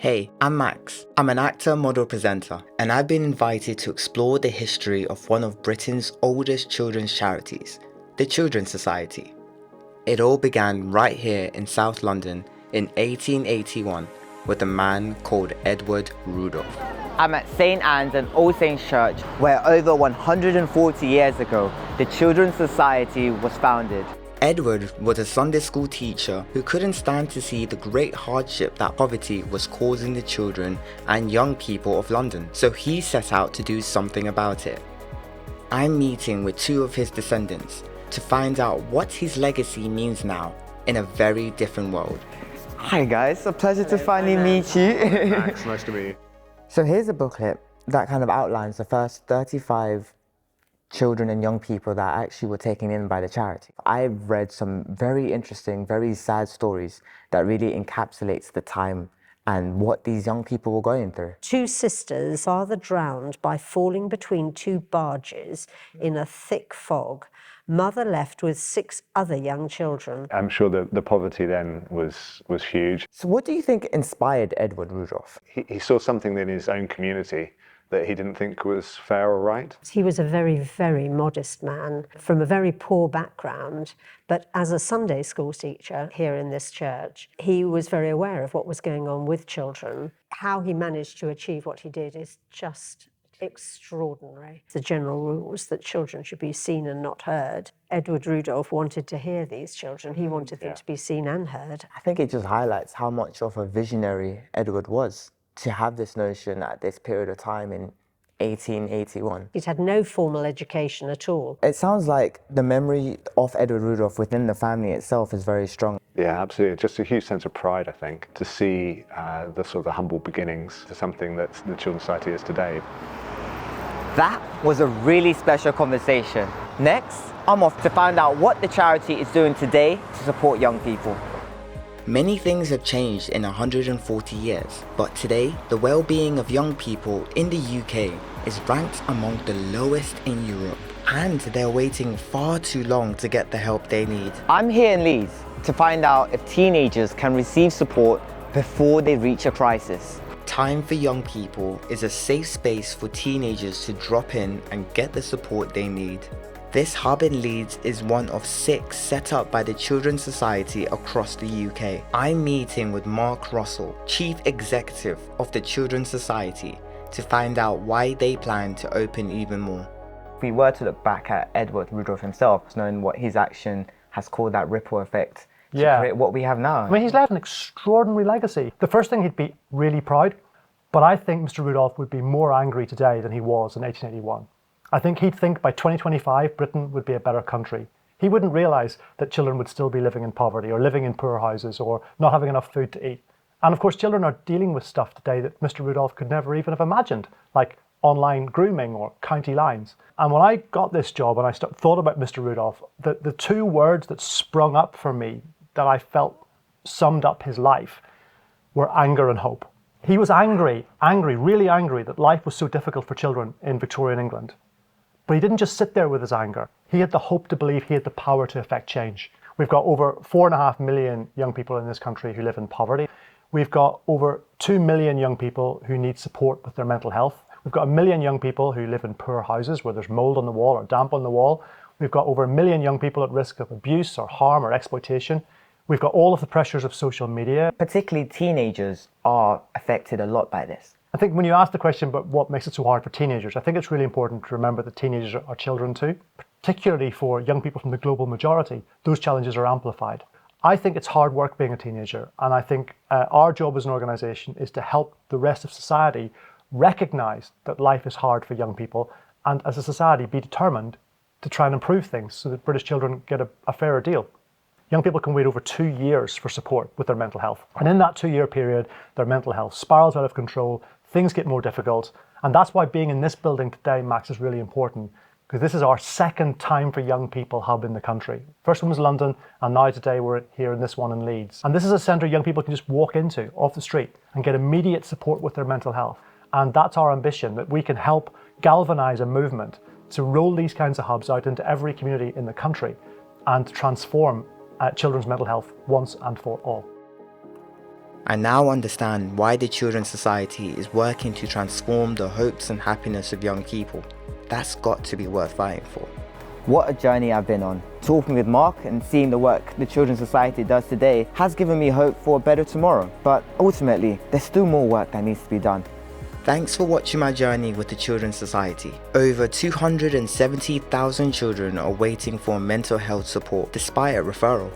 Hey, I'm Max. I'm an actor, model, presenter, and I've been invited to explore the history of one of Britain's oldest children's charities, the Children's Society. It all began right here in South London in 1881 with a man called Edward Rudolf. I'm at St. Anne's and All Saints Church, where over 140 years ago, the Children's Society was founded. Edward was a Sunday school teacher who couldn't stand to see the great hardship that poverty was causing the children and young people of London, so he set out to do something about it. I'm meeting with two of his descendants to find out what his legacy means now in a very different world. Hi guys, a pleasure to finally meet you. Max, nice to meet you. So here's a booklet that kind of outlines the first 35 children and young people that actually were taken in by the charity. I've read some very interesting, very sad stories that really encapsulates the time and what these young people were going through. Two sisters, father drowned by falling between two barges in a thick fog. Mother left with 6 other young children. I'm sure that the poverty then was huge. So what do you think inspired Edward Rudolf? He saw something in his own community that he didn't think was fair or right. He was a very, very modest man from a very poor background, but as a Sunday school teacher here in this church, he was very aware of what was going on with children. How he managed to achieve what he did is just extraordinary. The general rules that children should be seen and not heard. Edward Rudolf wanted to hear these children. He wanted them to be seen and heard. I think it just highlights how much of a visionary Edward was to have this notion at this period of time in 1881. He'd had no formal education at all. It sounds like the memory of Edward Rudolf within the family itself is very strong. Yeah, absolutely. Just a huge sense of pride, I think, to see the sort of the humble beginnings to something that the Children's Society is today. That was a really special conversation. Next, I'm off to find out what the charity is doing today to support young people. Many things have changed in 140 years, but today, the well-being of young people in the UK is ranked among the lowest in Europe, and they're waiting far too long to get the help they need. I'm here in Leeds to find out if teenagers can receive support before they reach a crisis. Time for Young People is a safe space for teenagers to drop in and get the support they need. This hub in Leeds is one of 6 set up by the Children's Society across the UK. I'm meeting with Mark Russell, Chief Executive of the Children's Society, to find out why they plan to open even more. If we were to look back at Edward Rudolf himself, knowing what his action has caused that ripple effect to create what we have now. I mean, he's left an extraordinary legacy. The first thing, he'd be really proud, but I think Mr. Rudolf would be more angry today than he was in 1881. I think he'd think by 2025 Britain would be a better country. He wouldn't realise that children would still be living in poverty or living in poor houses or not having enough food to eat. And of course, children are dealing with stuff today that Mr. Rudolf could never even have imagined, like online grooming or county lines. And when I got this job and I thought about Mr. Rudolf, the 2 words that sprung up for me that I felt summed up his life were anger and hope. He was angry, really angry that life was so difficult for children in Victorian England. But he didn't just sit there with his anger. He had the hope to believe he had the power to effect change. We've got over 4.5 million young people in this country who live in poverty. We've got over 2 million young people who need support with their mental health. We've got 1 million young people who live in poor houses where there's mold on the wall or damp on the wall. We've got over 1 million young people at risk of abuse or harm or exploitation. We've got all of the pressures of social media. Particularly teenagers are affected a lot by this. I think when you ask the question about what makes it so hard for teenagers, I think it's really important to remember that teenagers are children too. Particularly for young people from the global majority, those challenges are amplified. I think it's hard work being a teenager, and I think our job as an organisation is to help the rest of society recognise that life is hard for young people, and as a society be determined to try and improve things so that British children get a fairer deal. Young people can wait over 2 years for support with their mental health. And in that 2-year period, their mental health spirals out of control, things get more difficult. And that's why being in this building today, Max, is really important, because this is our second Time for Young People hub in the country. First one was London, and now today we're here in this one in Leeds. And this is a centre young people can just walk into off the street and get immediate support with their mental health. And that's our ambition, that we can help galvanise a movement to roll these kinds of hubs out into every community in the country and transform children's mental health once and for all. I now understand why the Children's Society is working to transform the hopes and happiness of young people. That's got to be worth fighting for. What a journey I've been on. Talking with Mark and seeing the work the Children's Society does today has given me hope for a better tomorrow. But ultimately, there's still more work that needs to be done. Thanks for watching my journey with the Children's Society. Over 270,000 children are waiting for mental health support despite a referral.